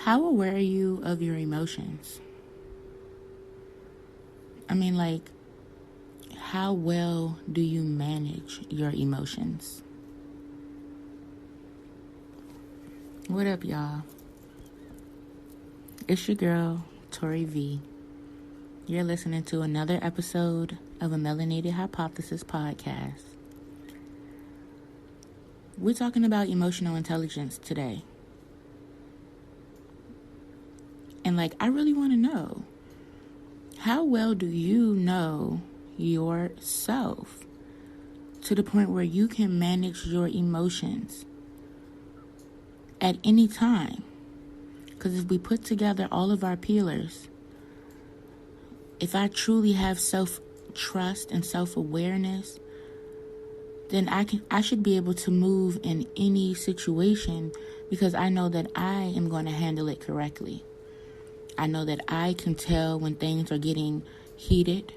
How aware are you of your emotions? I mean, like, how well do you manage your emotions? What up, y'all? It's your girl, Tori V. You're listening to another episode of a Melanated Hypothesis podcast. We're talking about emotional intelligence today. And I really want to know, how well do you know yourself to the point where you can manage your emotions at any time? Because if we put together all of our pillars, if I truly have self-trust and self-awareness, then I should be able to move in any situation because I know that I am going to handle it correctly. I know that I can tell when things are getting heated,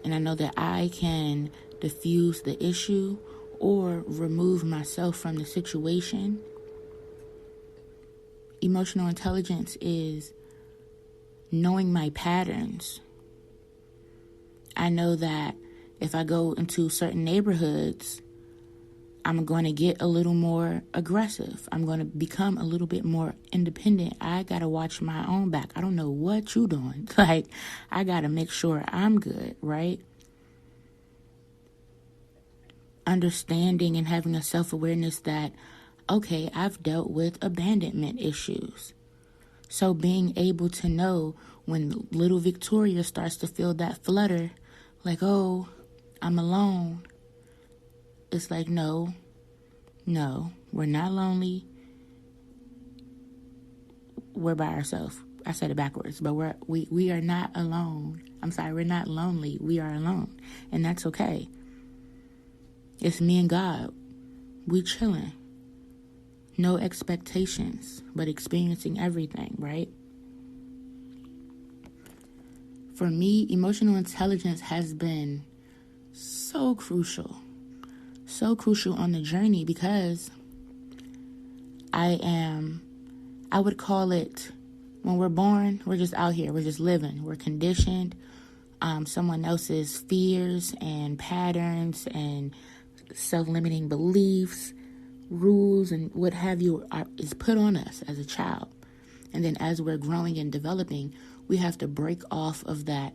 and I know that I can diffuse the issue or remove myself from the situation. Emotional intelligence is knowing my patterns. I know that if I go into certain neighborhoods, I'm going to get a little more aggressive. I'm going to become a little bit more independent. I got to watch my own back. I don't know what you doing. I got to make sure I'm good, right? Understanding and having a self-awareness that, okay, I've dealt with abandonment issues. So being able to know when little Victoria starts to feel that flutter, like, oh, I'm alone. It's like, no, we're not lonely. We're by ourselves. I said it backwards, but we are not alone. I'm sorry, we're not lonely. We are alone. And that's okay. It's me and God. We chilling. No expectations, but experiencing everything, right? For me, emotional intelligence has been so crucial on the journey because I would call it, when we're born, we're just out here, we're just living, we're conditioned. Someone else's fears and patterns and self-limiting beliefs, rules, and what have you is put on us as a child. And then as we're growing and developing, we have to break off of that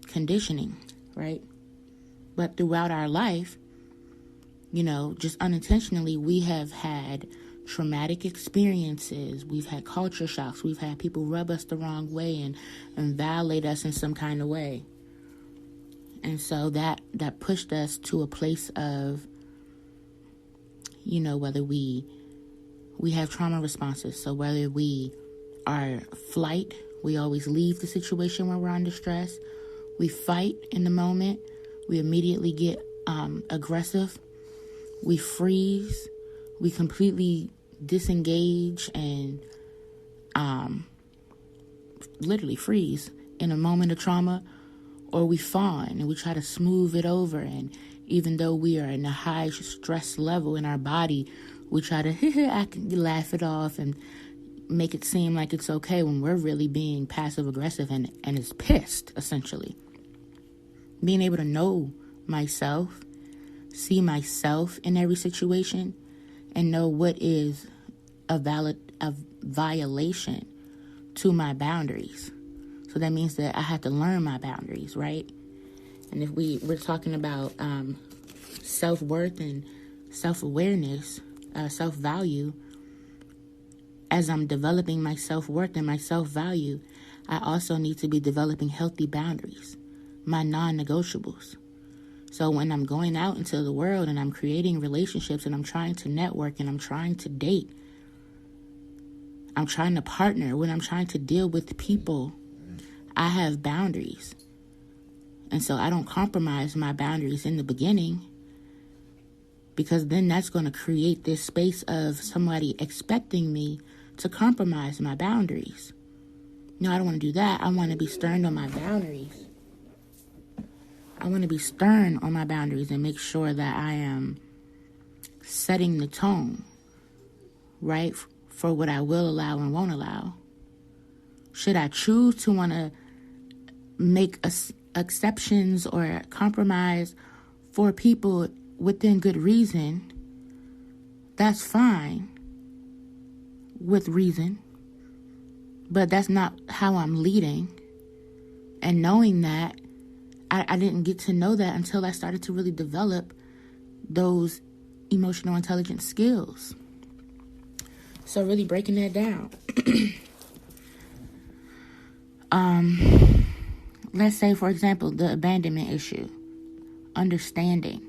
conditioning, right? But throughout our life, just unintentionally, we have had traumatic experiences. We've had culture shocks. We've had people rub us the wrong way and violate us in some kind of way. And so that pushed us to a place of, whether we have trauma responses. So whether we are flight, we always leave the situation when we're under stress. We fight in the moment. We immediately get aggressive. We freeze. We completely disengage and literally freeze in a moment of trauma. Or we fawn and we try to smooth it over. And even though we are in a high stress level in our body, we try to laugh it off and make it seem like it's okay when we're really being passive aggressive and is pissed, essentially. Being able to know myself, see myself in every situation, and know what is a violation to my boundaries. So that means that I have to learn my boundaries, right? And if we're talking about self-worth and self-awareness, self-value, as I'm developing my self-worth and my self-value, I also need to be developing healthy boundaries, my non-negotiables. So when I'm going out into the world and I'm creating relationships and I'm trying to network and I'm trying to date, I'm trying to partner, when I'm trying to deal with people, I have boundaries. And so I don't compromise my boundaries in the beginning, because then that's going to create this space of somebody expecting me to compromise my boundaries. No, I don't want to do that. I want to be stern on my boundaries. I want to be stern on my boundaries and make sure that I am setting the tone, right, for what I will allow and won't allow. Should I choose to want to make exceptions or compromise for people within good reason, that's fine with reason, but that's not how I'm leading. And knowing that, I didn't get to know that until I started to really develop those emotional intelligence skills. So really breaking that down. Let's say, for example, the abandonment issue. Understanding.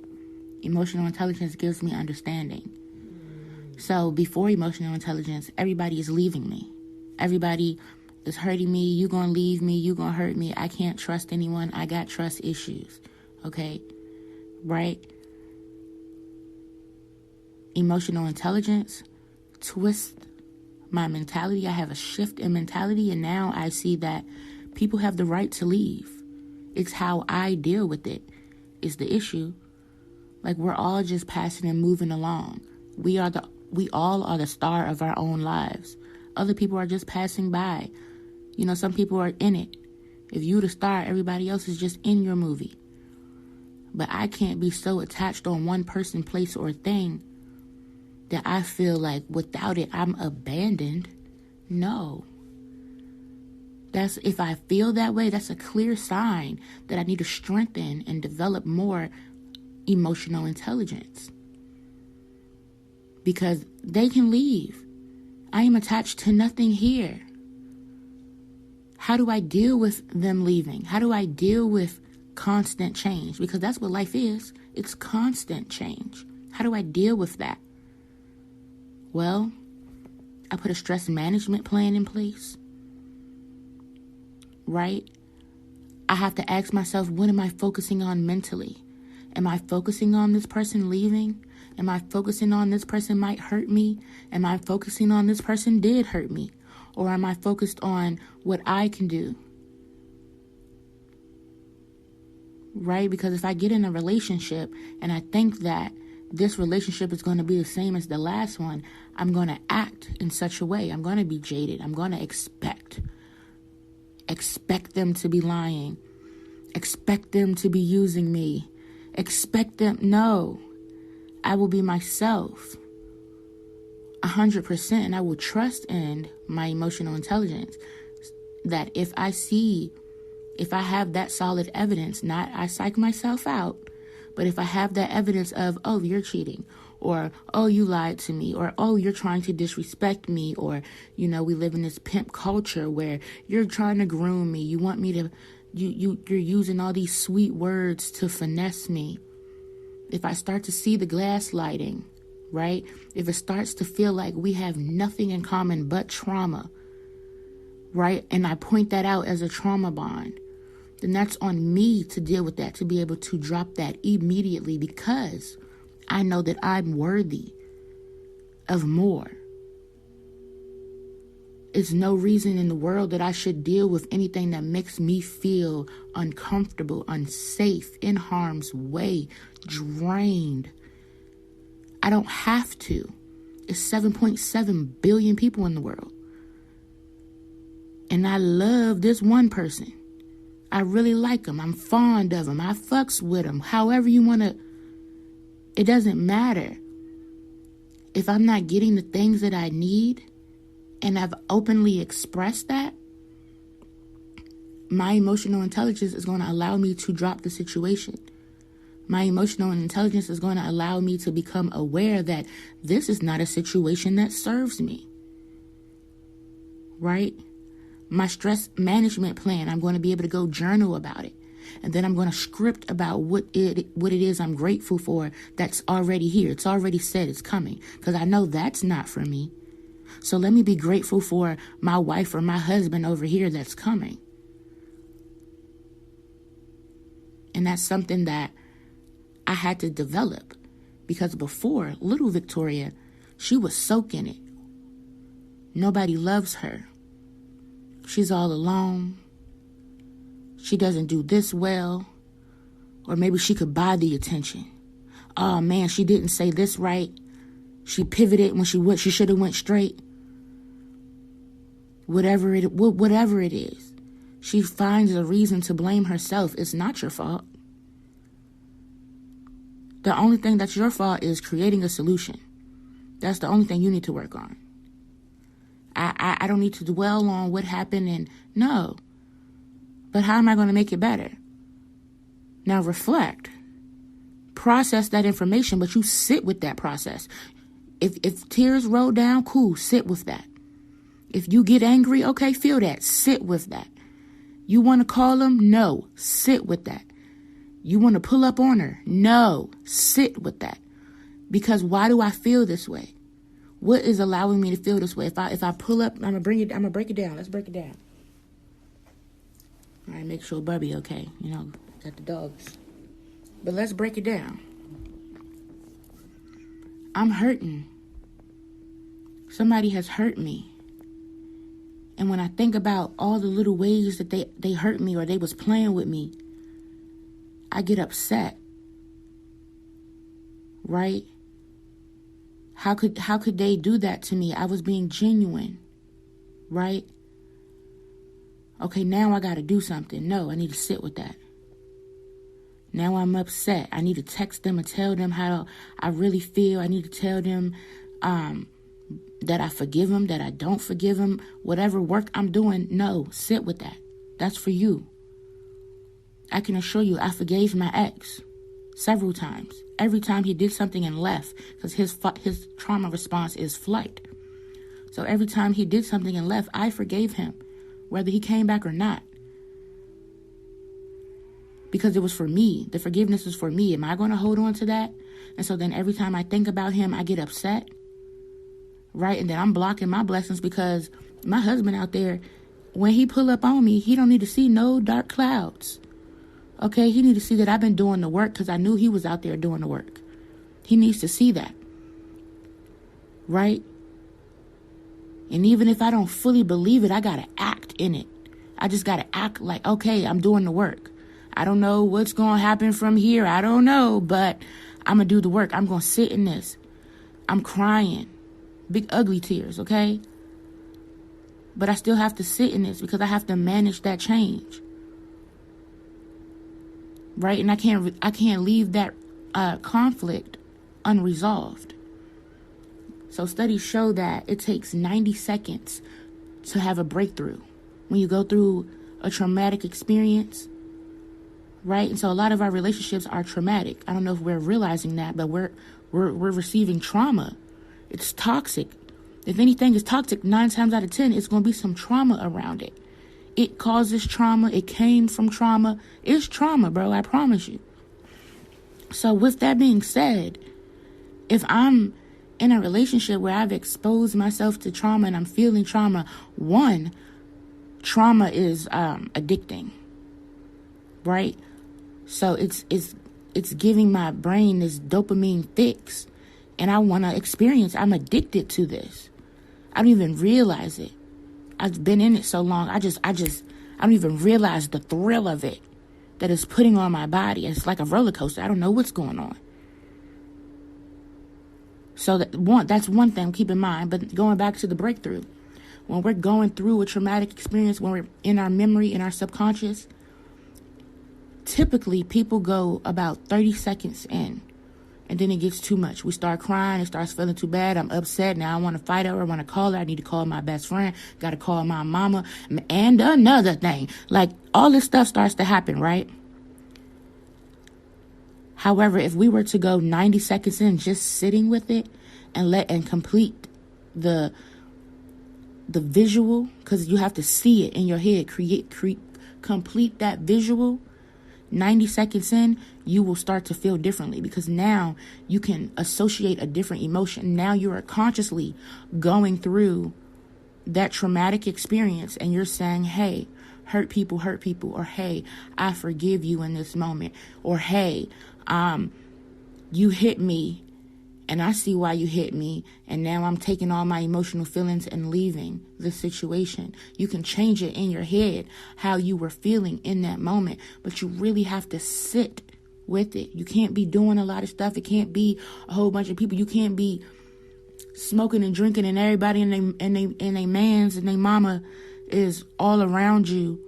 Emotional intelligence gives me understanding. So before emotional intelligence, everybody is leaving me. Everybody is hurting me. You gonna leave me. You gonna hurt me. I can't trust anyone. I got trust issues. Okay? Right? Emotional intelligence twists my mentality. I have a shift in mentality, and now I see that people have the right to leave. It's how I deal with it is the issue. Like, we're all just passing and moving along. We all are the star of our own lives. Other people are just passing by. You know, some people are in it. If you the star, everybody else is just in your movie. But I can't be so attached on one person, place, or thing that I feel like without it, I'm abandoned. No. If I feel that way, that's a clear sign that I need to strengthen and develop more emotional intelligence. Because they can leave. I am attached to nothing here. How do I deal with them leaving? How do I deal with constant change? Because that's what life is. It's constant change. How do I deal with that? Well, I put a stress management plan in place. Right? I have to ask myself, what am I focusing on mentally? Am I focusing on this person leaving? Am I focusing on this person might hurt me? Am I focusing on this person did hurt me? Or am I focused on what I can do? Right? Because if I get in a relationship and I think that this relationship is going to be the same as the last one, I'm going to act in such a way. I'm going to be jaded. I'm going to expect them to be lying. Expect them to be using me. Expect them. No, I will be myself 100%, and I will trust in my emotional intelligence that if I have that solid evidence, not I psych myself out, but if I have that evidence of, oh, you're cheating, or, oh, you lied to me, or, oh, you're trying to disrespect me, or, you know, we live in this pimp culture where you're trying to groom me. You want me to, you're using all these sweet words to finesse me. If I start to see the gaslighting, right? If it starts to feel like we have nothing in common but trauma, right? And I point that out as a trauma bond, then that's on me to deal with that, to be able to drop that immediately, because I know that I'm worthy of more. It's no reason in the world that I should deal with anything that makes me feel uncomfortable, unsafe, in harm's way, drained. I don't have to. It's 7.7 billion people in the world. And I love this one person. I really like him. I'm fond of him. I fucks with him. However you want to. It doesn't matter. If I'm not getting the things that I need, and I've openly expressed that, my emotional intelligence is going to allow me to drop the situation. My emotional intelligence is going to allow me to become aware that this is not a situation that serves me. Right? My stress management plan, I'm going to be able to go journal about it. And then I'm going to script about what it is I'm grateful for that's already here. It's already said it's coming, because I know that's not for me. So let me be grateful for my wife or my husband over here that's coming. And that's something that I had to develop, because before, little Victoria, she was soaking it. Nobody loves her. She's all alone. She doesn't do this well. Or maybe she could buy the attention. Oh man, she didn't say this right. She pivoted when she should have went straight. whatever it is. She finds a reason to blame herself. It's not your fault. The only thing that's your fault is creating a solution. That's the only thing you need to work on. I don't need to dwell on what happened and no. But how am I going to make it better? Now reflect. Process that information, but you sit with that process. If tears roll down, cool, sit with that. If you get angry, okay, feel that. Sit with that. You want to call them? No, sit with that. You want to pull up on her? No, sit with that. Because why do I feel this way? What is allowing me to feel this way? If I pull up, I'm gonna break it down. Let's break it down. All right, make sure Bubby okay. Got the dogs. But let's break it down. I'm hurting. Somebody has hurt me. And when I think about all the little ways that they hurt me or they was playing with me, I get upset. Right? How could they do that to me? I was being genuine. Right? Okay, now I got to do something. No, I need to sit with that. Now I'm upset. I need to text them and tell them how I really feel. I need to tell them that I forgive them, that I don't forgive them. Whatever work I'm doing, no, sit with that. That's for you. I can assure you I forgave my ex several times. Every time he did something and left, because his trauma response is flight. So every time he did something and left, I forgave him, whether he came back or not. Because it was for me. The forgiveness is for me. Am I going to hold on to that? And so then every time I think about him, I get upset. Right? And then I'm blocking my blessings because my husband out there, when he pull up on me, he don't need to see no dark clouds. Okay? He need to see that I've been doing the work because I knew he was out there doing the work. He needs to see that. Right? And even if I don't fully believe it, I got to act in it. I just got to act like, okay, I'm doing the work. I don't know what's going to happen from here. I don't know, but I'm going to do the work. I'm going to sit in this. I'm crying. Big ugly tears, okay? But I still have to sit in this because I have to manage that change. Right? And I can't leave that conflict unresolved. So studies show that it takes 90 seconds to have a breakthrough. When you go through a traumatic experience, right? And so a lot of our relationships are traumatic. I don't know if we're realizing that, but we're receiving trauma. It's toxic. If anything is toxic, 9 times out of 10, it's going to be some trauma around it. It causes trauma. It came from trauma. It's trauma, bro. I promise you. So with that being said, if I'm in a relationship where I've exposed myself to trauma and I'm feeling trauma, one, trauma is addicting, right? So it's giving my brain this dopamine fix, and I want to experience. I'm addicted to this. I don't even realize it. I've been in it so long. I don't even realize the thrill of it that it's putting on my body. It's like a roller coaster. I don't know what's going on. So that's one thing, keep in mind. But going back to the breakthrough, when we're going through a traumatic experience, when we're in our memory, in our subconscious, typically people go about 30 seconds in, and then it gets too much. We start crying. It starts feeling too bad. I'm upset. Now I want to fight her. I want to call her. I need to call my best friend. Got to call my mama. And another thing, like all this stuff starts to happen, right? However, if we were to go 90 seconds in, just sitting with it and complete the visual, because you have to see it in your head, complete that visual. 90 seconds in, you will start to feel differently because now you can associate a different emotion. Now you are consciously going through that traumatic experience and you're saying, hey, hurt people, or hey, I forgive you in this moment, or hey, you hit me and I see why you hit me, and now I'm taking all my emotional feelings and leaving the situation. You can change it in your head how you were feeling in that moment, but you really have to sit with it. You can't be doing a lot of stuff. It can't be a whole bunch of people. You can't be smoking and drinking, and everybody and they mans and they mama is all around you,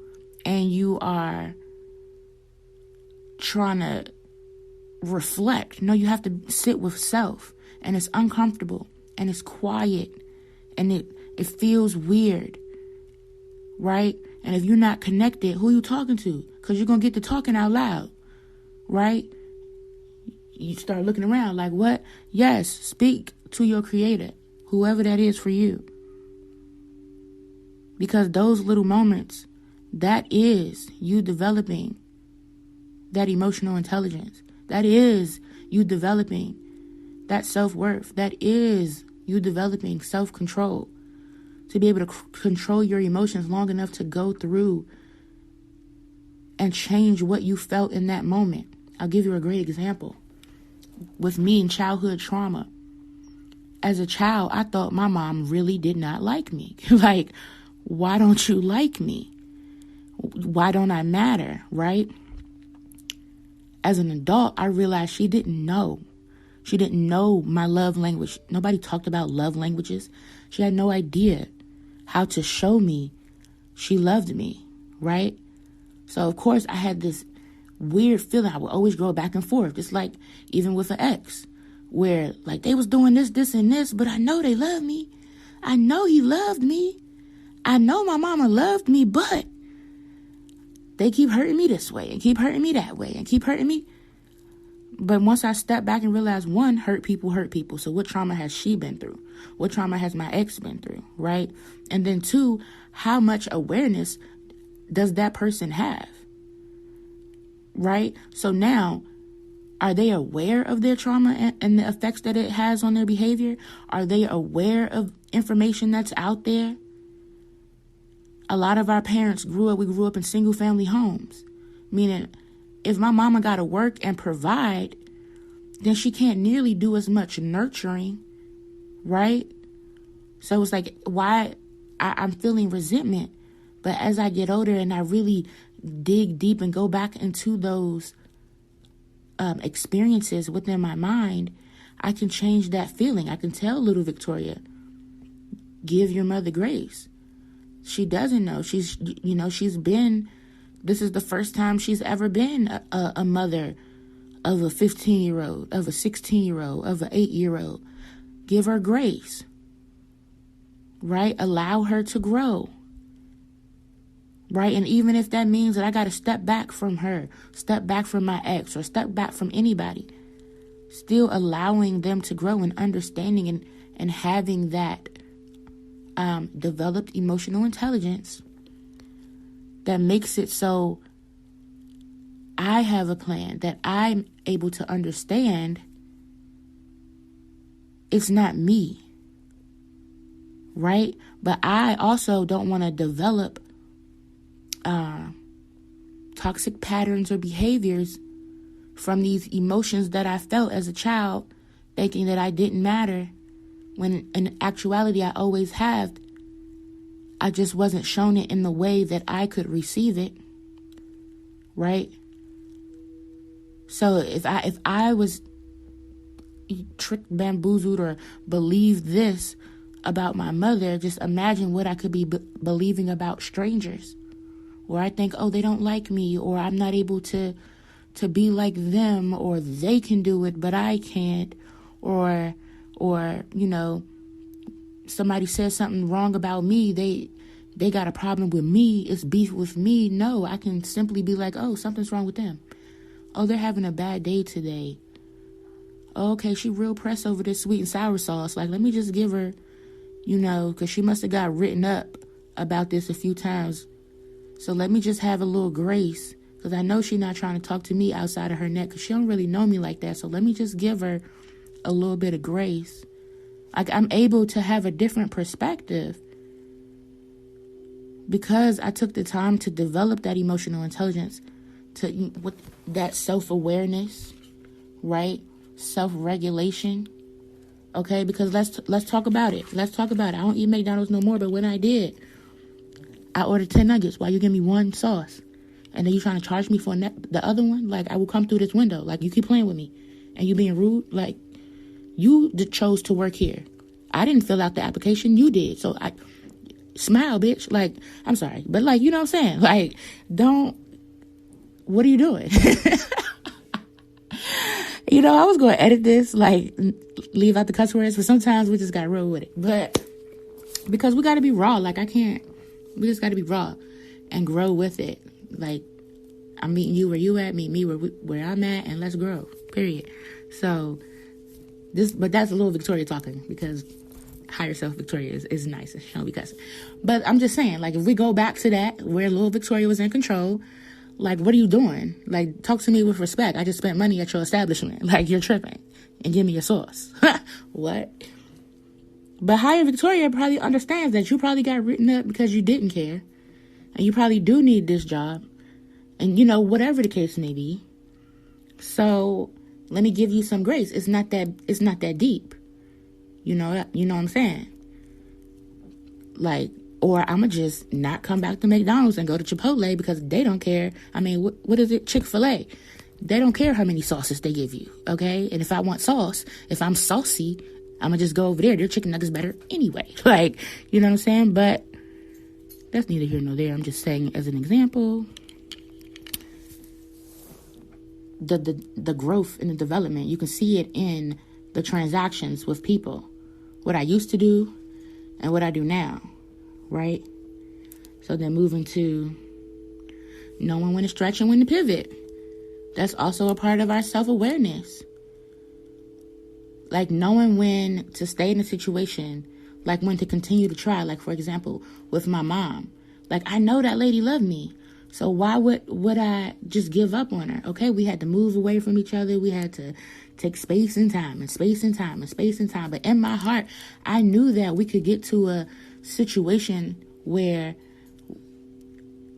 and you are trying to reflect. No, you have to sit with self, and it's uncomfortable, and it's quiet, and it feels weird, right? And if you're not connected, who are you talking to? Because you're going to get to talking out loud, right? You start looking around like, what? Yes, speak to your creator, whoever that is for you. Because those little moments, that is you developing that emotional intelligence. That is you developing that self-worth. That is you developing self-control. To be able to control your emotions long enough to go through and change what you felt in that moment. I'll give you a great example. With me in childhood trauma, as a child, I thought my mom really did not like me. Like, why don't you like me? Why don't I matter, right? As an adult, I realized she didn't know. She didn't know my love language. Nobody talked about love languages. She had no idea how to show me she loved me, right? So, of course, I had this weird feeling. I would always go back and forth. Just like even with an ex, where like they was doing this, and this, but I know they love me. I know he loved me. I know my mama loved me, but they keep hurting me this way and keep hurting me that way and keep hurting me. But once I stepped back and realized, one, hurt people. So what trauma has she been through? What trauma has my ex been through, right? And then two, how much awareness does that person have, right? So now, are they aware of their trauma and the effects that it has on their behavior? Are they aware of information that's out there? A lot of our parents we grew up in single family homes, meaning if my mama got to work and provide, then she can't nearly do as much nurturing, right? So it's like, why I'm feeling resentment. But as I get older and I really dig deep and go back into those experiences within my mind, I can change that feeling. I can tell little Victoria, give your mother grace. She doesn't know. This is the first time she's ever been a mother of a 15-year-old, of a 16-year-old, of an 8-year-old. Give her grace, right? Allow her to grow, right? And even if that means that I got to step back from her, step back from my ex, or step back from anybody, still allowing them to grow and understanding and having that developed emotional intelligence that makes it so I have a plan that I'm able to understand it's not me, right? But I also don't want to develop toxic patterns or behaviors from these emotions that I felt as a child, thinking that I didn't matter, when in actuality I always have. I just wasn't shown it in the way that I could receive it, right? So if I was tricked, bamboozled, or believed this about my mother, just imagine what I could be believing about strangers, where I think, oh, they don't like me, or I'm not able to be like them, or they can do it but I can't, or somebody says something wrong about me, they got a problem with me, it's beef with me. No, I can simply be like, oh, something's wrong with them. Oh, they're having a bad day today. Oh, okay, she real pressed over this sweet and sour sauce. Like, let me just give her, because she must have got written up about this a few times. So let me just have a little grace, because I know she's not trying to talk to me outside of her neck, because she don't really know me like that. So let me just give her a little bit of grace. I'm able to have a different perspective because I took the time to develop that emotional intelligence, with that self-awareness, right? Self-regulation. Okay, because let's talk about it. I don't eat McDonald's no more, but when I did, I ordered 10 nuggets while you give me one sauce. And then you trying to charge me for the other one? Like, I will come through this window. Like, you keep playing with me. And you being rude. Like, you chose to work here. I didn't fill out the application, you did. So I smile, bitch. Like, I'm sorry, but like, you know what I'm saying? Like, what are you doing? You know, I was going to edit this, like, leave out the cuss words, but sometimes we just got to roll with it. But because we got to be raw, like, we just got to be raw and grow with it. Like, I'm meeting you where you at, meet me where I'm at, and let's grow, period. So, but that's a little Victoria talking, because higher self Victoria is nice. She don't be cussing. But I'm just saying, like, if we go back to that, where little Victoria was in control, like, what are you doing? Like, talk to me with respect. I just spent money at your establishment. Like, you're tripping. And give me your sauce. What? But higher Victoria probably understands that you probably got written up because you didn't care. And you probably do need this job. And, you know, whatever the case may be. So, let me give you some grace. It's not that deep. You know what I'm saying? Like, or I'm going to just not come back to McDonald's and go to Chipotle because they don't care. I mean, what is it? Chick-fil-A. They don't care how many sauces they give you, okay? And if I want sauce, if I'm saucy, I'm going to just go over there. Their chicken nuggets better anyway. Like, you know what I'm saying? But that's neither here nor there. I'm just saying as an example, the growth and the development, you can see it in the transactions with people. What I used to do and what I do now. Right? So then moving to knowing when to stretch and when to pivot. That's also a part of our self-awareness. Like knowing when to stay in a situation, like when to continue to try. Like, for example, with my mom. Like, I know that lady loved me. So why would I just give up on her? Okay, we had to move away from each other. We had to take space and time and space and time and space and time. But in my heart, I knew that we could get to a situation where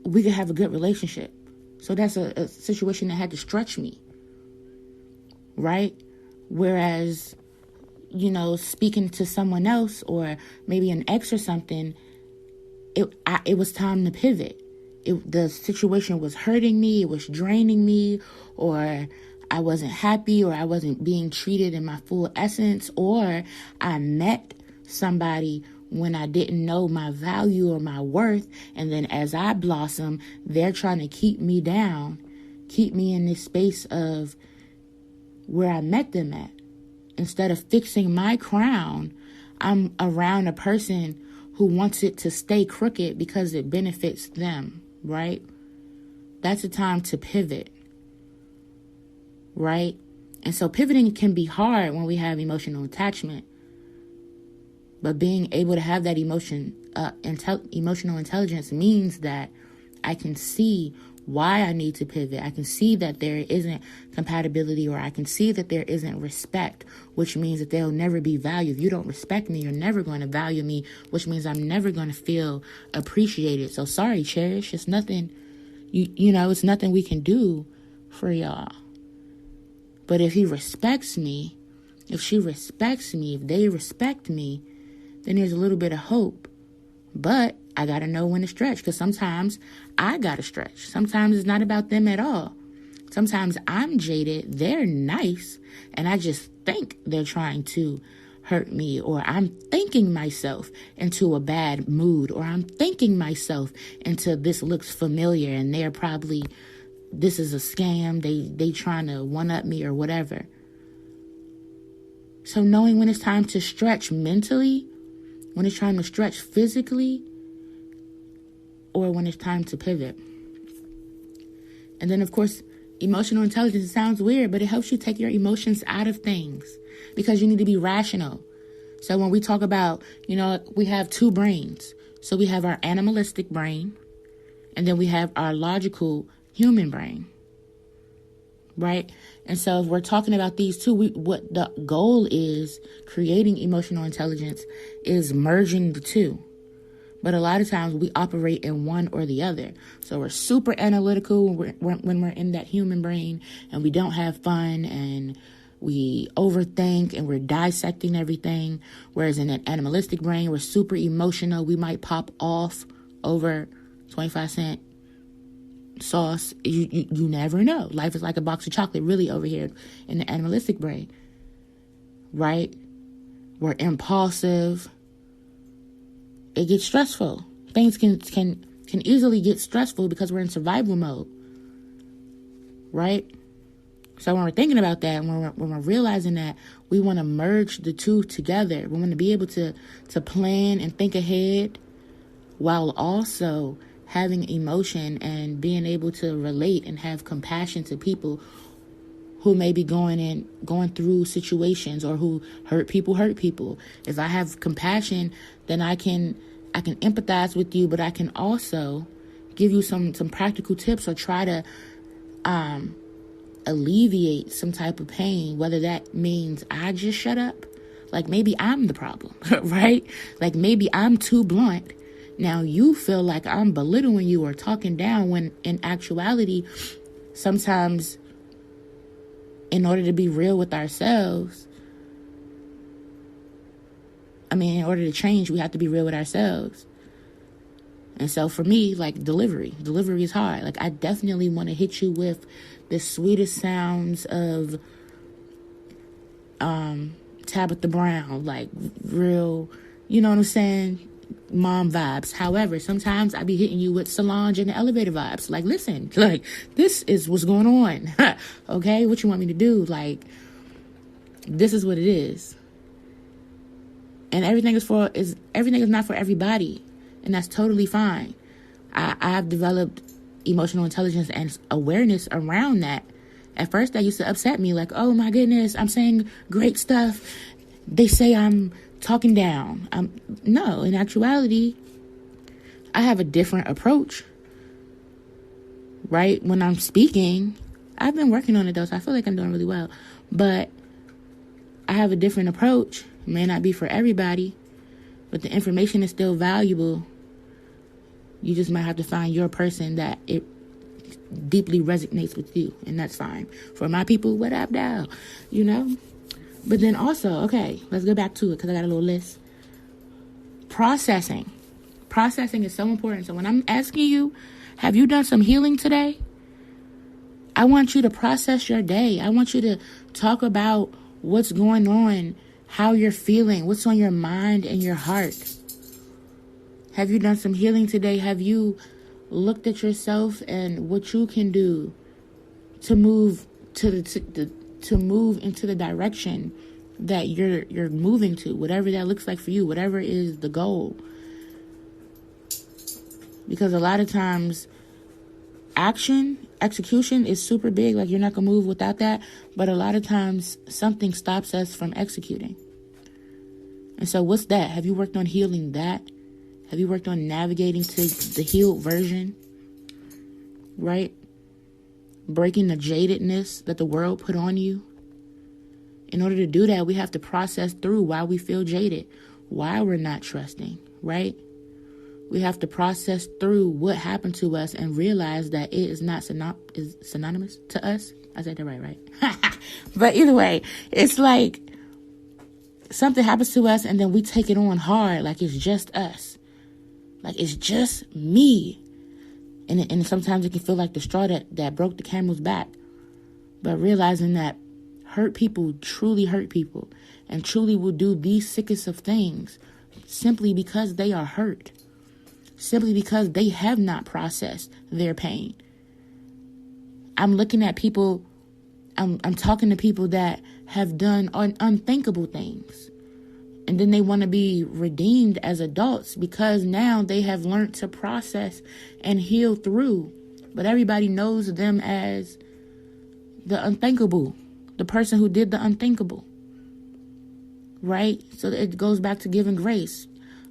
we could have a good relationship. So that's a situation that had to stretch me, right? Whereas, you know, speaking to someone else or maybe an ex or something, it was time to pivot. The situation was hurting me, it was draining me, or I wasn't happy, or I wasn't being treated in my full essence, or I met somebody when I didn't know my value or my worth. And then as I blossom, they're trying to keep me down, keep me in this space of where I met them at. Instead of fixing my crown, I'm around a person who wants it to stay crooked because it benefits them, right? That's a time to pivot, right? And so pivoting can be hard when we have emotional attachment. But being able to have that emotional intelligence means that I can see why I need to pivot. I can see that there isn't compatibility, or I can see that there isn't respect, which means that there'll never be value. If you don't respect me, you're never going to value me, which means I'm never going to feel appreciated. So sorry, Cherish. It's nothing, you know, it's nothing we can do for y'all. But if he respects me, if she respects me, if they respect me, then there's a little bit of hope. But I got to know when to stretch, because sometimes I got to stretch. Sometimes it's not about them at all. Sometimes I'm jaded. They're nice, and I just think they're trying to hurt me, or I'm thinking myself into a bad mood, or I'm thinking myself into this looks familiar, and they're probably, this is a scam. They trying to one-up me or whatever. So knowing when it's time to stretch mentally, when it's time to stretch physically, or when it's time to pivot. And then, of course, emotional intelligence, it sounds weird, but it helps you take your emotions out of things, because you need to be rational. So when we talk about, you know, we have two brains. So we have our animalistic brain, and then we have our logical human brain, right? And so if we're talking about these two, what the goal is, creating emotional intelligence, is merging the two. But a lot of times we operate in one or the other. So we're super analytical when we're in that human brain, and we don't have fun, and we overthink, and we're dissecting everything. Whereas in an animalistic brain, we're super emotional. We might pop off over 25-cent sauce. You never know. Life is like a box of chocolate, really, over here in the animalistic brain, right? we're impulsive. It gets stressful. Things can easily get stressful because we're in survival mode, right? So when we're thinking about that, when we're realizing that, we want to merge the two together. We want to be able to plan and think ahead while also having emotion and being able to relate and have compassion to people who may be going through situations, or who hurt people. If I have compassion, then I can empathize with you, but I can also give you some practical tips, or try to alleviate some type of pain, whether that means I just shut up. Like maybe I'm the problem, right? Like maybe I'm too blunt. Now you feel like I'm belittling you or talking down, when in actuality, sometimes in order to be real with ourselves, in order to change, we have to be real with ourselves. And so for me, like delivery is hard. Like I definitely want to hit you with the sweetest sounds of Tabitha Brown, like real, you know what I'm saying? Mom vibes. However, sometimes I be hitting you with Solange and the elevator vibes. Like, listen, like this is what's going on. Okay, what you want me to do? Like, this is what it is. And everything is not for everybody, and that's totally fine. I've developed emotional intelligence and awareness around that. At first, that used to upset me. Like, oh my goodness, I'm saying great stuff. They say I'm talking down. No, in actuality, I have a different approach, right? When I'm speaking, I've been working on it though, so I feel like I'm doing really well, but I have a different approach. It may not be for everybody, but the information is still valuable. You just might have to find your person that it deeply resonates with you, and that's fine. For my people, what up now? You know? But then also, okay, let's go back to it, because I got a little list. Processing. Processing is so important. So when I'm asking you, have you done some healing today? I want you to process your day. I want you to talk about what's going on, how you're feeling, what's on your mind and your heart. Have you done some healing today? Have you looked at yourself and what you can do to move to move into the direction that you're moving to, whatever that looks like for you, whatever is the goal? Because a lot of times execution is super big, like you're not gonna move without that, but a lot of times something stops us from executing. And so what's that? Have you worked on healing that? Have you worked on navigating to the healed version? Right? Breaking the jadedness that the world put on you. In order to do that, we have to process through why we feel jaded, why we're not trusting, right? We have to process through what happened to us and realize that it is not synonymous to us. I said that right? But either way, it's like something happens to us and then we take it on hard, like it's just us. Like it's just me. And sometimes it can feel like the straw that broke the camel's back. But realizing that hurt people truly hurt people and truly will do the sickest of things simply because they are hurt. Simply because they have not processed their pain. I'm looking at people, I'm talking to people that have done unthinkable things. And then they want to be redeemed as adults because now they have learned to process and heal through. But everybody knows them as the unthinkable, the person who did the unthinkable. Right? So it goes back to giving grace.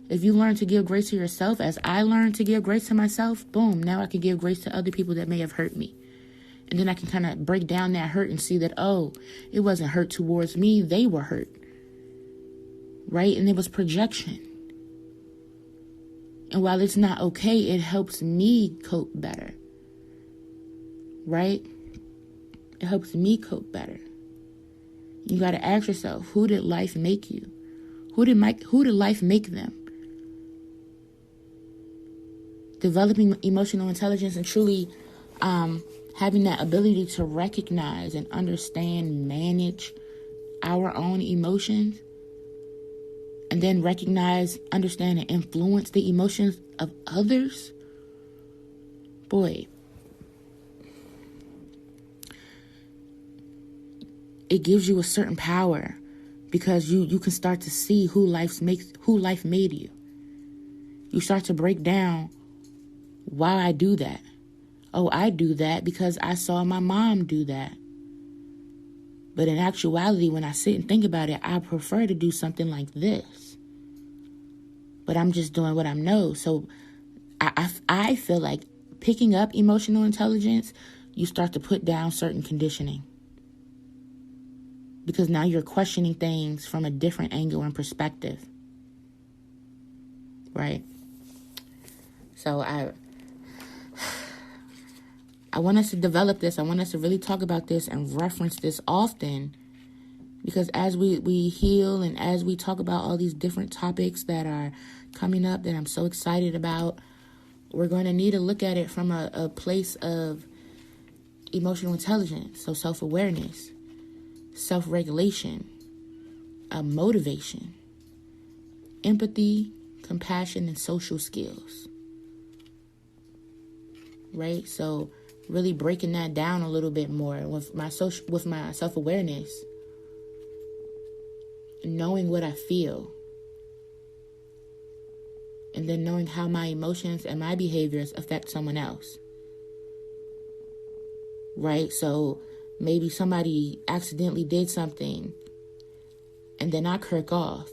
If you learn to give grace to yourself, as I learned to give grace to myself, boom, now I can give grace to other people that may have hurt me. And then I can kind of break down that hurt and see that, oh, it wasn't hurt towards me, they were hurt. Right? And it was projection. And while it's not okay, it helps me cope better. Right? It helps me cope better. You got to ask yourself, who did life make you? Who did life make them? Developing emotional intelligence and truly having that ability to recognize and understand, manage our own emotions and then recognize, understand, and influence the emotions of others, boy, it gives you a certain power, because you can start to see who life made you. You start to break down why I do that. Oh, I do that because I saw my mom do that. But in actuality, when I sit and think about it, I prefer to do something like this. But I'm just doing what I know. So I feel like picking up emotional intelligence, you start to put down certain conditioning. Because now you're questioning things from a different angle and perspective. Right? So I want us to develop this. I want us to really talk about this and reference this often. Because as we heal and as we talk about all these different topics that are coming up that I'm so excited about, we're going to need to look at it from a place of emotional intelligence. So self-awareness, self-regulation, motivation, empathy, compassion, and social skills. Right? So really breaking that down a little bit more with my self-awareness, knowing what I feel, and then knowing how my emotions and my behaviors affect someone else. Right? So maybe somebody accidentally did something and then I kirk off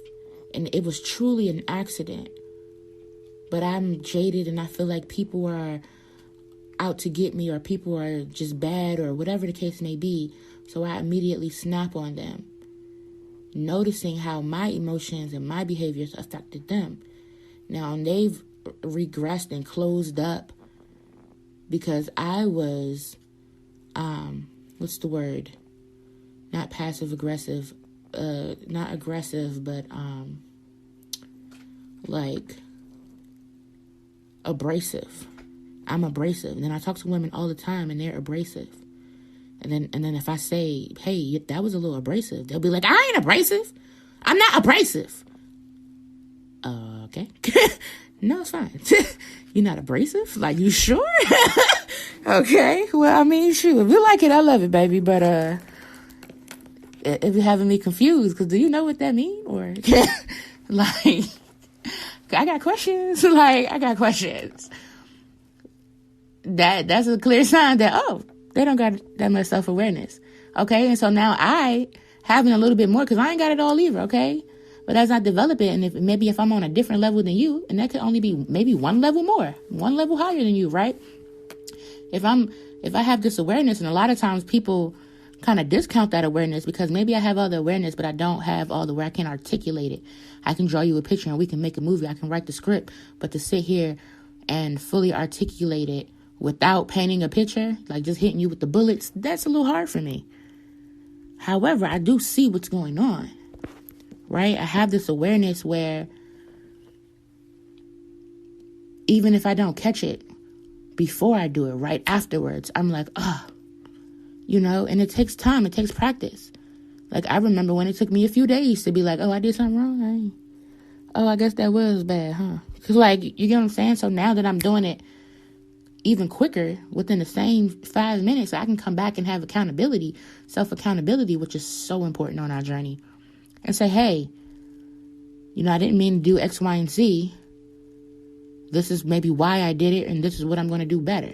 and it was truly an accident, but I'm jaded and I feel like people are out to get me, or people are just bad, or whatever the case may be. So I immediately snap on them, noticing how my emotions and my behaviors affected them. Now they've regressed and closed up because I was, what's the word? Not passive aggressive, not aggressive, but like abrasive. I'm abrasive. And then I talk to women all the time and they're abrasive. And then if I say, hey, that was a little abrasive, they'll be like, I ain't abrasive. I'm not abrasive. Okay. No, it's fine. You're not abrasive? Like, you sure? Okay. Well, I mean, shoot, if you like it, I love it, baby. But if you're having me confused, because do you know what that means? Or like, I got questions. Like, I got questions. That's a clear sign that, oh, they don't got that much self-awareness. Okay. And so now I having a little bit more, because I ain't got it all either. Okay. But as I develop it, and if I'm on a different level than you, and that could only be maybe one level more, one level higher than you, right? If I have this awareness, and a lot of times people kind of discount that awareness because maybe I have all the awareness, but I don't have all the where I can articulate it. I can draw you a picture and we can make a movie. I can write the script, but to sit here and fully articulate it without painting a picture, like just hitting you with the bullets, that's a little hard for me. However, I do see what's going on, right? I have this awareness where even if I don't catch it before I do it, right afterwards, I'm like, and it takes time. It takes practice. Like, I remember when it took me a few days to be like, oh, I did something wrong. I guess that was bad, huh? Because, like, you get what I'm saying? So now that I'm doing it even quicker, within the same 5 minutes, I can come back and have accountability, self-accountability, which is so important on our journey. And say, hey, I didn't mean to do X, Y, and Z. This is maybe why I did it, and this is what I'm going to do better.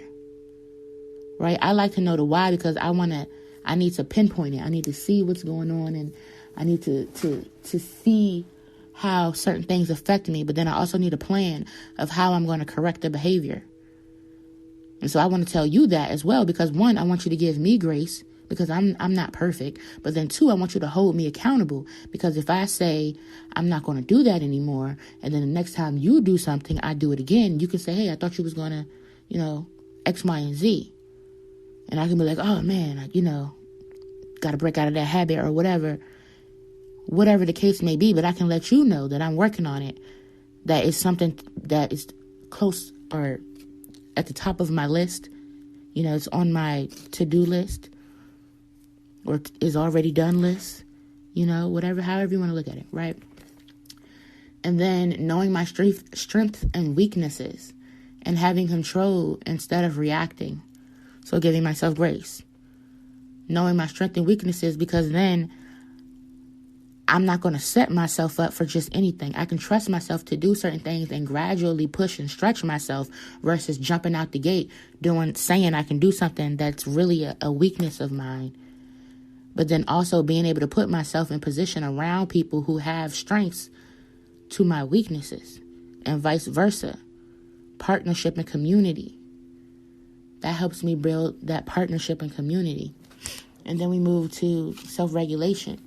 Right? I like to know the why because I need to pinpoint it. I need to see what's going on, and I need to see how certain things affect me. But then I also need a plan of how I'm going to correct the behavior. And so I want to tell you that as well, because one, I want you to give me grace because I'm not perfect. But then two, I want you to hold me accountable, because if I say I'm not going to do that anymore, and then the next time you do something, I do it again, you can say, hey, I thought you was going to, X, Y, and Z. And I can be like, oh man, got to break out of that habit or whatever the case may be. But I can let you know that I'm working on it. That is something that is close or at the top of my list. It's on my to-do list or is already done list, however you want to look at it, right? And then knowing my strengths and weaknesses and having control instead of reacting. So giving myself grace. Knowing my strengths and weaknesses, because then I'm not going to set myself up for just anything. I can trust myself to do certain things and gradually push and stretch myself versus jumping out the gate saying I can do something that's really a weakness of mine. But then also being able to put myself in position around people who have strengths to my weaknesses and vice versa. Partnership and community. That helps me build that partnership and community. And then we move to self-regulation.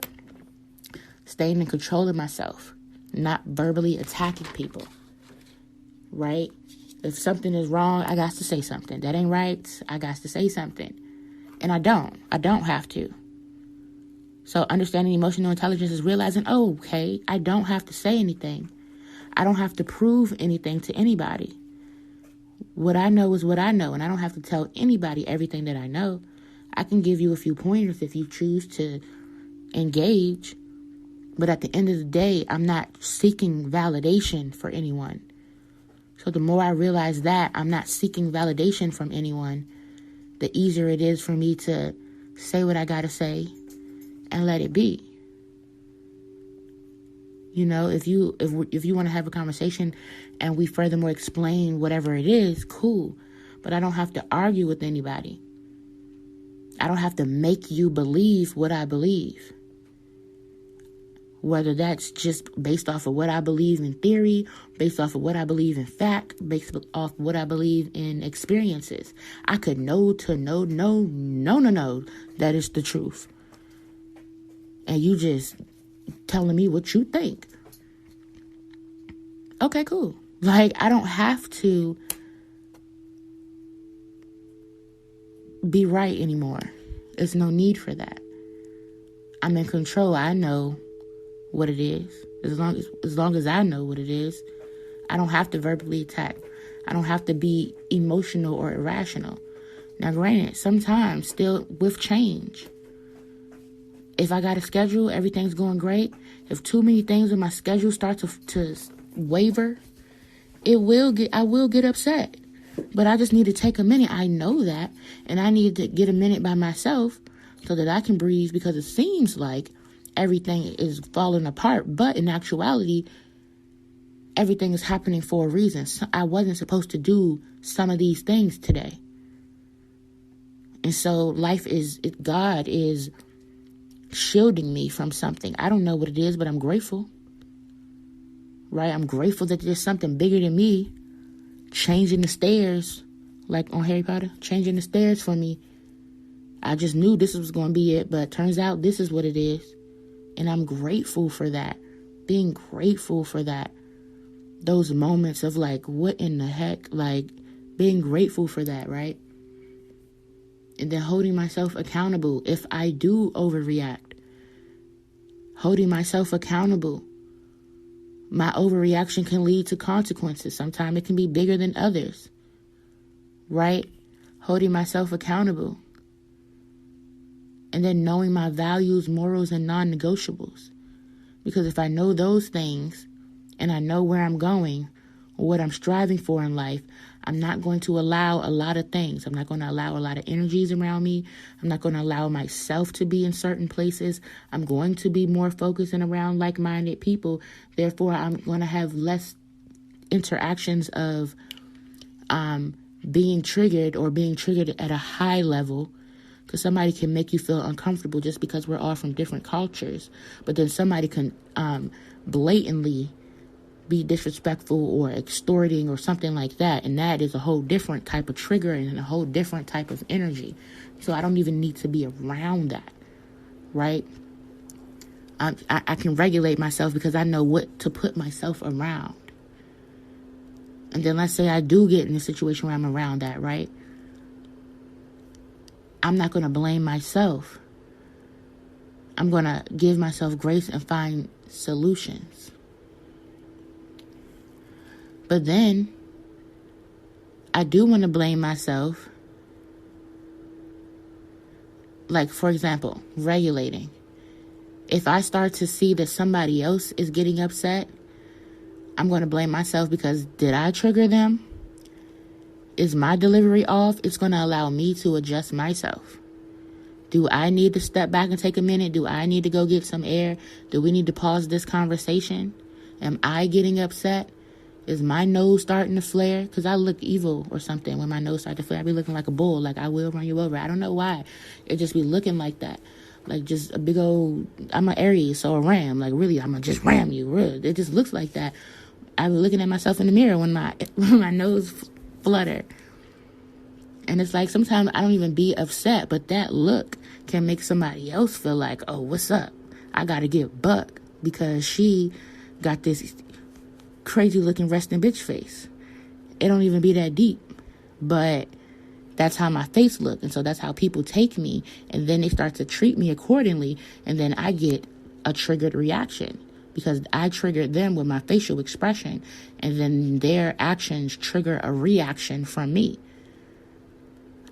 Staying in control of myself. Not verbally attacking people. Right? If something is wrong, I got to say something. That ain't right. I got to say something. And I don't have to. So understanding emotional intelligence is realizing, okay, I don't have to say anything. I don't have to prove anything to anybody. What I know is what I know, and I don't have to tell anybody everything that I know. I can give you a few pointers if you choose to engage. But at the end of the day, I'm not seeking validation for anyone. So the more I realize that I'm not seeking validation from anyone, the easier it is for me to say what I got to say and let it be. You know, if you want to have a conversation and we furthermore explain whatever it is, cool. But I don't have to argue with anybody. I don't have to make you believe what I believe. Whether that's just based off of what I believe in theory, based off of what I believe in fact, based off what I believe in experiences. I could know that is the truth. And you just telling me what you think. Okay, cool. Like, I don't have to be right anymore. There's no need for that. I'm in control. I know what it is. As long as I know what it is, I don't have to verbally attack. I don't have to be emotional or irrational. Now, granted, sometimes still with change. If I got a schedule, everything's going great. If too many things in my schedule start to waver, I will get upset. But I just need to take a minute. I know that. And I need to get a minute by myself so that I can breathe, because it seems like everything is falling apart. But in actuality, everything is happening for a reason. So I wasn't supposed to do some of these things today. And so God is shielding me from something. I don't know what it is, but I'm grateful. Right? I'm grateful that there's something bigger than me changing the stairs, like on Harry Potter, changing the stairs for me. I just knew this was going to be it, but turns out this is what it is. And I'm grateful for that. Being grateful for that. Those moments of like, what in the heck? Like, being grateful for that, right? And then holding myself accountable if I do overreact. Holding myself accountable. My overreaction can lead to consequences. Sometimes it can be bigger than others. Right? Holding myself accountable. And then knowing my values, morals, and non-negotiables. Because if I know those things and I know where I'm going or what I'm striving for in life, I'm not going to allow a lot of things. I'm not going to allow a lot of energies around me. I'm not going to allow myself to be in certain places. I'm going to be more focused and around like-minded people. Therefore, I'm going to have less interactions of being triggered at a high level. Because somebody can make you feel uncomfortable just because we're all from different cultures. But then somebody can blatantly be disrespectful or extorting or something like that. And that is a whole different type of trigger and a whole different type of energy. So I don't even need to be around that, right? I can regulate myself because I know what to put myself around. And then let's say I do get in a situation where I'm around that, right? I'm not going to blame myself. I'm going to give myself grace and find solutions. But then, I do want to blame myself. Like, for example, regulating. If I start to see that somebody else is getting upset, I'm going to blame myself because did I trigger them? Is my delivery off? It's going to allow me to adjust myself. Do I need to step back and take a minute? Do I need to go get some air? Do we need to pause this conversation? Am I getting upset? Is my nose starting to flare? Because I look evil or something when my nose starts to flare. I be looking like a bull, like I will run you over. I don't know why. It just be looking like that. Like just a big old, I'm an Aries, so a ram. Like really, I'm going to just ram you. Really. It just looks like that. I be looking at myself in the mirror when my nose flutter. And it's like sometimes I don't even be upset, but that look can make somebody else feel like, oh, what's up? I got to get buck because she got this crazy looking resting bitch face. It don't even be that deep, but that's how my face look. And so that's how people take me. And then they start to treat me accordingly. And then I get a triggered reaction because I triggered them with my facial expression. And then their actions trigger a reaction from me.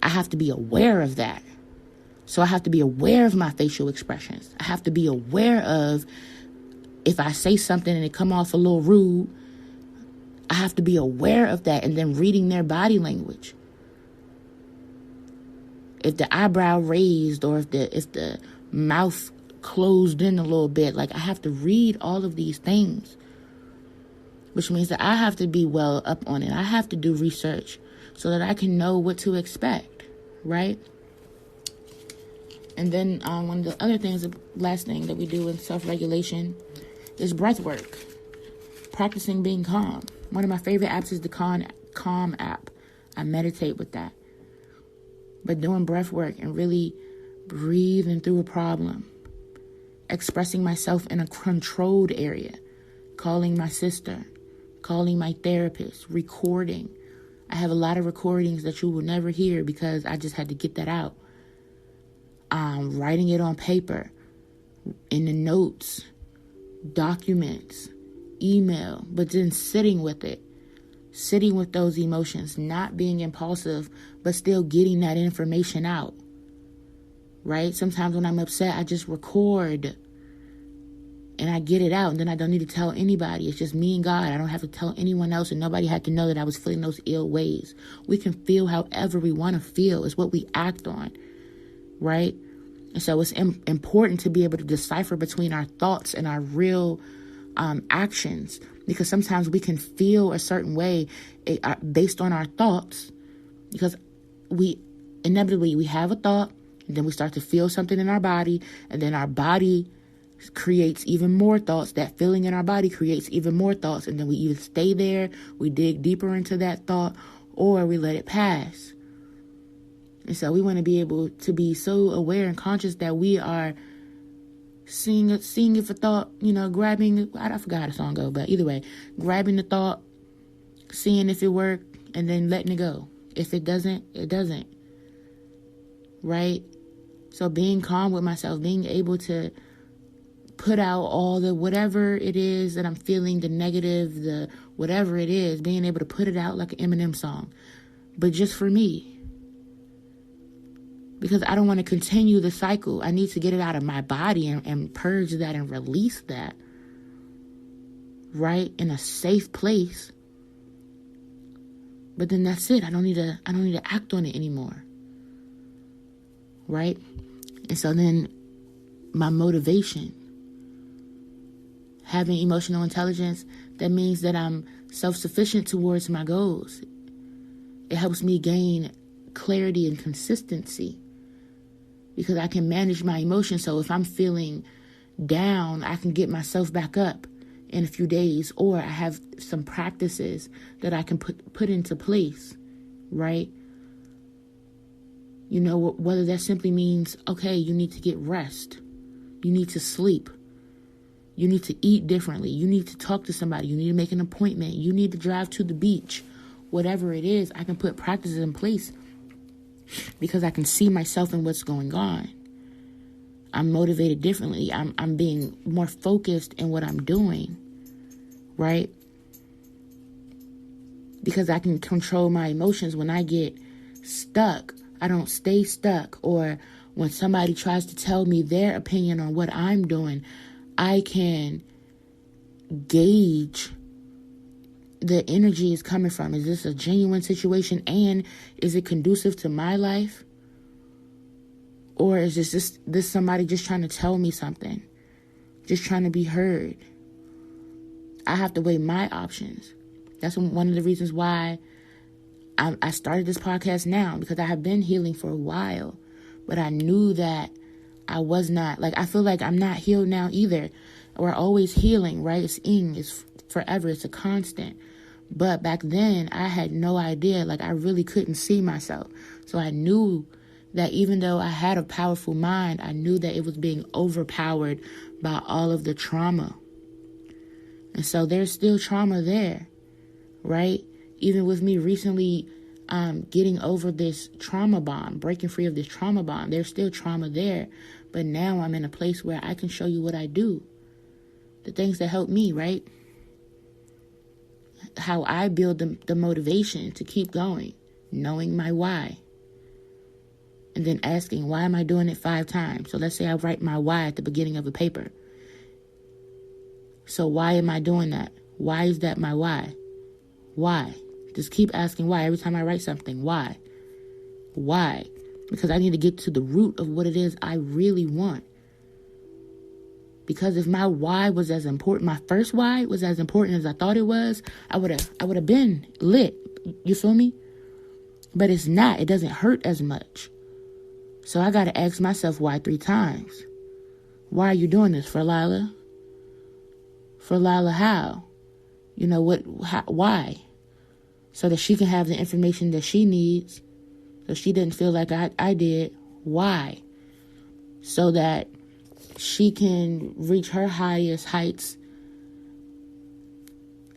I have to be aware of that. So I have to be aware of my facial expressions. I have to be aware of if I say something and it come off a little rude, I have to be aware of that and then reading their body language. If the eyebrow raised or if the mouth closed in a little bit, like I have to read all of these things, which means that I have to be well up on it. I have to do research so that I can know what to expect, right? And then one of the other things, the last thing that we do in self-regulation is breathwork, practicing being calm. One of my favorite apps is the Calm app. I meditate with that. But doing breathwork and really breathing through a problem, expressing myself in a controlled area, calling my sister, calling my therapist, recording. I have a lot of recordings that you will never hear because I just had to get that out. Writing it on paper, in the notes, documents, email, but then sitting with it, sitting with those emotions, not being impulsive, but still getting that information out, right? Sometimes when I'm upset, I just record and I get it out, and then I don't need to tell anybody. It's just me and God. I don't have to tell anyone else, and nobody had to know that I was feeling those ill ways. We can feel however we want to feel. It's what we act on, right? And so it's important to be able to decipher between our thoughts and our real actions, because sometimes we can feel a certain way based on our thoughts, because we have a thought, and then we start to feel something in our body, and then our body creates even more thoughts. That feeling in our body creates even more thoughts, and then we either stay there, we dig deeper into that thought, or we let it pass. And so we want to be able to be so aware and conscious that we are seeing if a thought, grabbing, I forgot how the song go, but either way, grabbing the thought, seeing if it worked, and then letting it go. If it doesn't, it doesn't. Right? So being calm with myself, being able to put out all the whatever it is that I'm feeling, the negative, the whatever it is, being able to put it out like an Eminem song, but just for me. Because I don't want to continue the cycle. I need to get it out of my body and purge that and release that, right, in a safe place. But then that's it. I don't need to act on it anymore, right? And so then my motivation, having emotional intelligence, that means that I'm self-sufficient towards my goals. It helps me gain clarity and consistency, because I can manage my emotions. So if I'm feeling down, I can get myself back up in a few days, or I have some practices that I can put into place, right? Whether that simply means, okay, you need to get rest. You need to sleep. You need to eat differently. You need to talk to somebody. You need to make an appointment. You need to drive to the beach. Whatever it is, I can put practices in place because I can see myself and what's going on. I'm motivated differently. I'm being more focused in what I'm doing, right? Because I can control my emotions. When I get stuck, I don't stay stuck. Or when somebody tries to tell me their opinion on what I'm doing, I can gauge the energy is coming from. Is this a genuine situation, and is it conducive to my life? Or is this somebody just trying to tell me something? Just trying to be heard? I have to weigh my options. That's one of the reasons why I started this podcast now, because I have been healing for a while, but I knew that I was not, like, I feel like I'm not healed now either. We're always healing, right? It's forever. It's a constant. But back then I had no idea. Like, I really couldn't see myself. So I knew that even though I had a powerful mind, I knew that it was being overpowered by all of the trauma. And so there's still trauma there, right? Even with me recently getting over this trauma bond, breaking free of this trauma bond, there's still trauma there. But now I'm in a place where I can show you what I do. The things that help me, right? How I build the motivation to keep going, knowing my why. And then asking, why am I doing it 5 times? So let's say I write my why at the beginning of a paper. So why am I doing that? Why is that my why? Why? Just keep asking why every time I write something. Why? Why? Because I need to get to the root of what it is I really want. Because if my why was as important, my first why was as important as I thought it was, I would have been lit. You feel me? But it's not. It doesn't hurt as much. So I got to ask myself why 3 times. Why are you doing this, for Lila? For Lila how? You know what? Why? So that she can have the information that she needs. So she didn't feel like I did. Why? So that she can reach her highest heights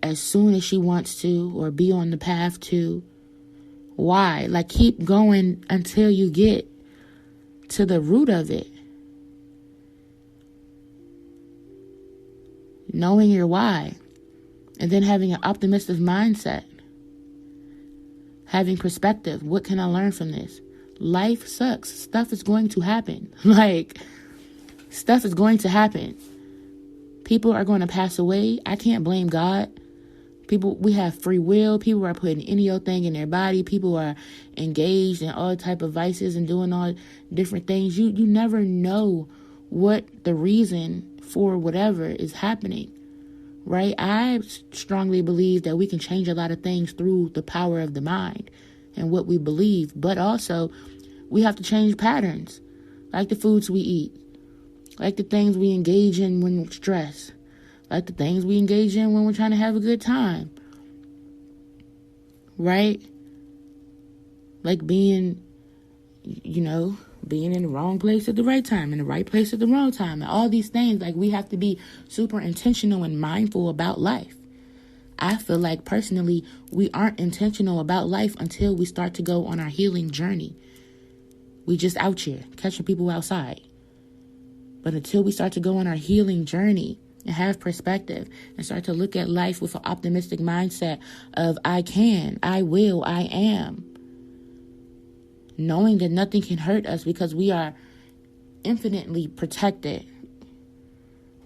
as soon as she wants to, or be on the path to. Why? Like, keep going until you get to the root of it. Knowing your why. And then having an optimistic mindset. Having perspective. What can I learn from this? Life sucks. Stuff is going to happen. Stuff is going to happen. People are going to pass away. I can't blame God. We have free will. People are putting any old thing in their body. People are engaged in all type of vices and doing all different things. You never know what the reason for whatever is happening, right? I strongly believe that we can change a lot of things through the power of the mind and what we believe. But also, we have to change patterns, like the foods we eat, like the things we engage in when we're stressed, like the things we engage in when we're trying to have a good time, right? Like being in the wrong place at the right time, in the right place at the wrong time, and all these things. Like, we have to be super intentional and mindful about life. I feel like personally, we aren't intentional about life until we start to go on our healing journey. We just out here catching people outside. But until we start to go on our healing journey and have perspective and start to look at life with an optimistic mindset of I can, I will, I am. Knowing that nothing can hurt us because we are infinitely protected.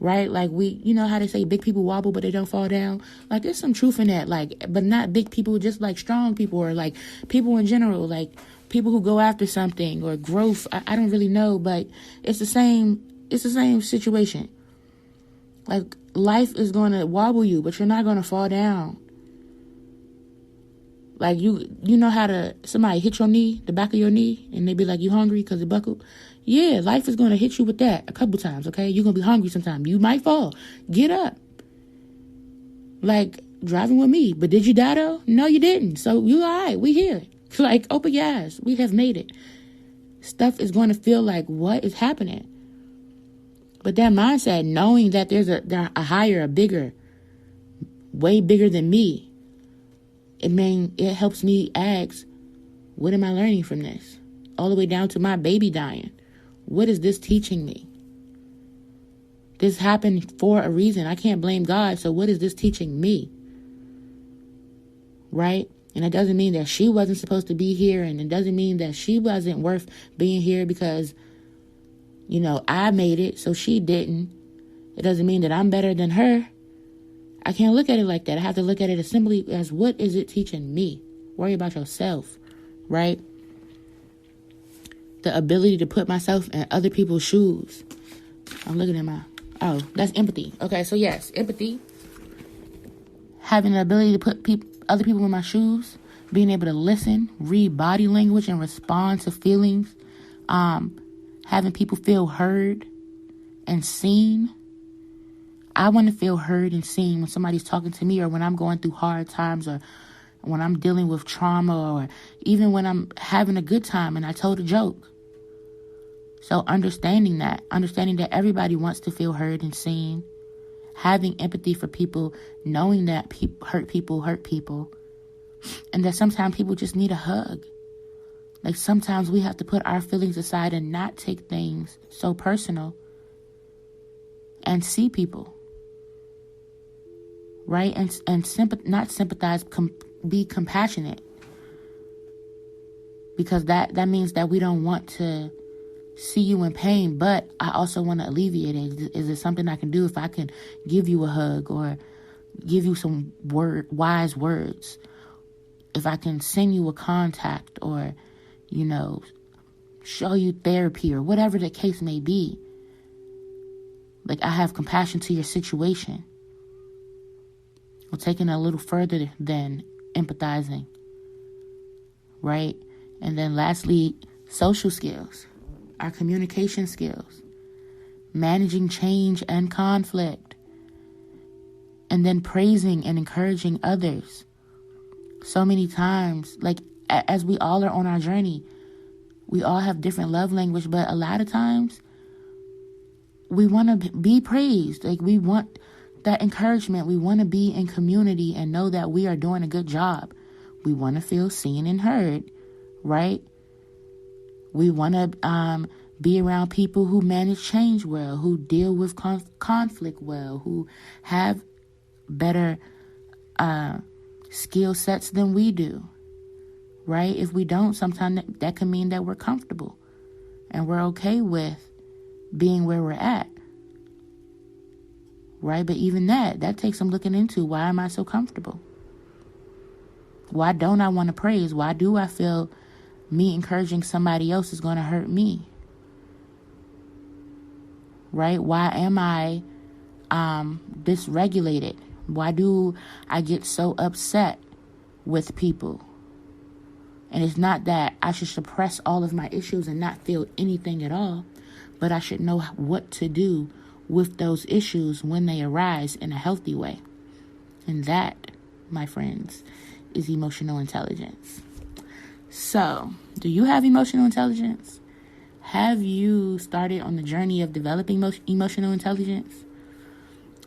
Right? Like, you know how they say big people wobble but they don't fall down? Like, there's some truth in that. Like, but not big people, just like strong people, or like people in general, like people who go after something, or growth. I don't really know, but it's the same situation. Like, life is going to wobble you, but you're not going to fall down. Like, you know how somebody hit your knee, the back of your knee, and they be like, you hungry because it buckled? Yeah, life is going to hit you with that a couple times, okay? You're going to be hungry sometime. You might fall. Get up. Like, driving with me. But did you die, though? No, you didn't. So, you all right. We here. Like, open your eyes. We have made it. Stuff is going to feel like, what is happening? But that mindset, knowing that there's a higher, a bigger, way bigger than me, it helps me ask, what am I learning from this? All the way down to my baby dying. What is this teaching me? This happened for a reason. I can't blame God. So what is this teaching me? Right? And it doesn't mean that she wasn't supposed to be here. And it doesn't mean that she wasn't worth being here because, I made it, so she didn't. It doesn't mean that I'm better than her. I can't look at it like that. I have to look at it as simply as, what is it teaching me? Worry about yourself, right? The ability to put myself in other people's shoes. I'm looking at that's empathy. Okay, so yes, empathy. Having the ability to put other people in my shoes. Being able to listen, read body language, and respond to feelings. Having people feel heard and seen. I want to feel heard and seen when somebody's talking to me, or when I'm going through hard times, or when I'm dealing with trauma, or even when I'm having a good time and I told a joke. So understanding that everybody wants to feel heard and seen. Having empathy for people, knowing that hurt people. And that sometimes people just need a hug. Like, sometimes we have to put our feelings aside and not take things so personal and see people, right? And not sympathize, be compassionate, because that means that we don't want to see you in pain, but I also want to alleviate it. Is it something I can do? If I can give you a hug, or give you some wise words, if I can send you a contact, or, show you therapy, or whatever the case may be. Like, I have compassion to your situation. We're taking it a little further than empathizing, right? And then lastly, social skills, our communication skills, managing change and conflict, and then praising and encouraging others. So many times, like, as we all are on our journey, we all have different love language, but a lot of times we want to be praised. Like, we want that encouragement. We want to be in community and know that we are doing a good job. We want to feel seen and heard, right? We want to be around people who manage change well, who deal with conflict well, who have better skill sets than we do, right? If we don't, sometimes that can mean that we're comfortable and we're okay with being where we're at, right? But even that takes some looking into. Why am I so comfortable? Why don't I want to praise? Why do I feel me encouraging somebody else is going to hurt me? Right? Why am I dysregulated? Why do I get so upset with people? And it's not that I should suppress all of my issues and not feel anything at all, but I should know what to do with those issues when they arise in a healthy way. And that, my friends, is emotional intelligence. So, do you have emotional intelligence? Have you started on the journey of developing emotional intelligence?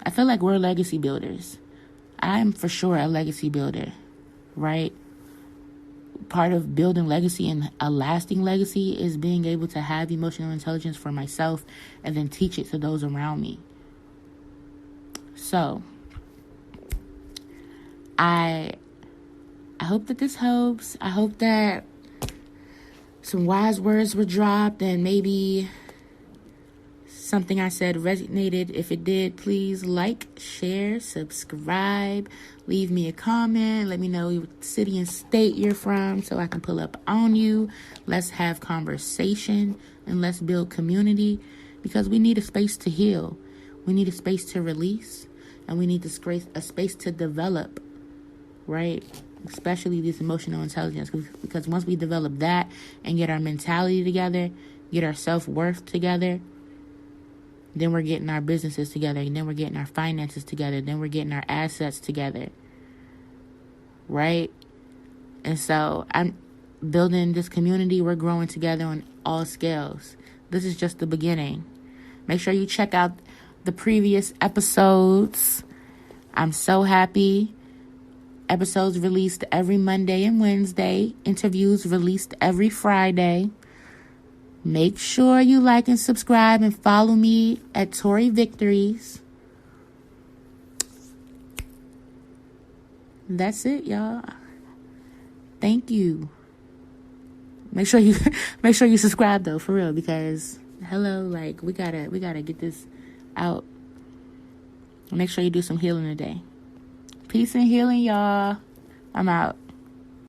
I feel like we're legacy builders. I'm for sure a legacy builder, right? Part of building legacy and a lasting legacy is being able to have emotional intelligence for myself and then teach it to those around me. So, I hope that this helps. I hope that some wise words were dropped and maybe something I said resonated. If it did, please like, share, subscribe, leave me a comment. Let me know what city and state you're from so I can pull up on you. Let's have conversation and let's build community, because we need a space to heal. We need a space to release, and we need a space to develop, right? Especially this emotional intelligence, because once we develop that and get our mentality together, get our self-worth together, then we're getting our businesses together, and then we're getting our finances together, then we're getting our assets together, right? And so I'm building this community. We're growing together on all scales. This is just the beginning. Make sure you check out the previous episodes. I'm so happy. Episodes released every Monday and Wednesday. Interviews released every Friday. Make sure you like and subscribe and follow me at Tori Victories. That's it, y'all. Thank you. Make sure you subscribe though, for real, because hello, like we gotta get this out. Make sure you do some healing today. Peace and healing, y'all. I'm out.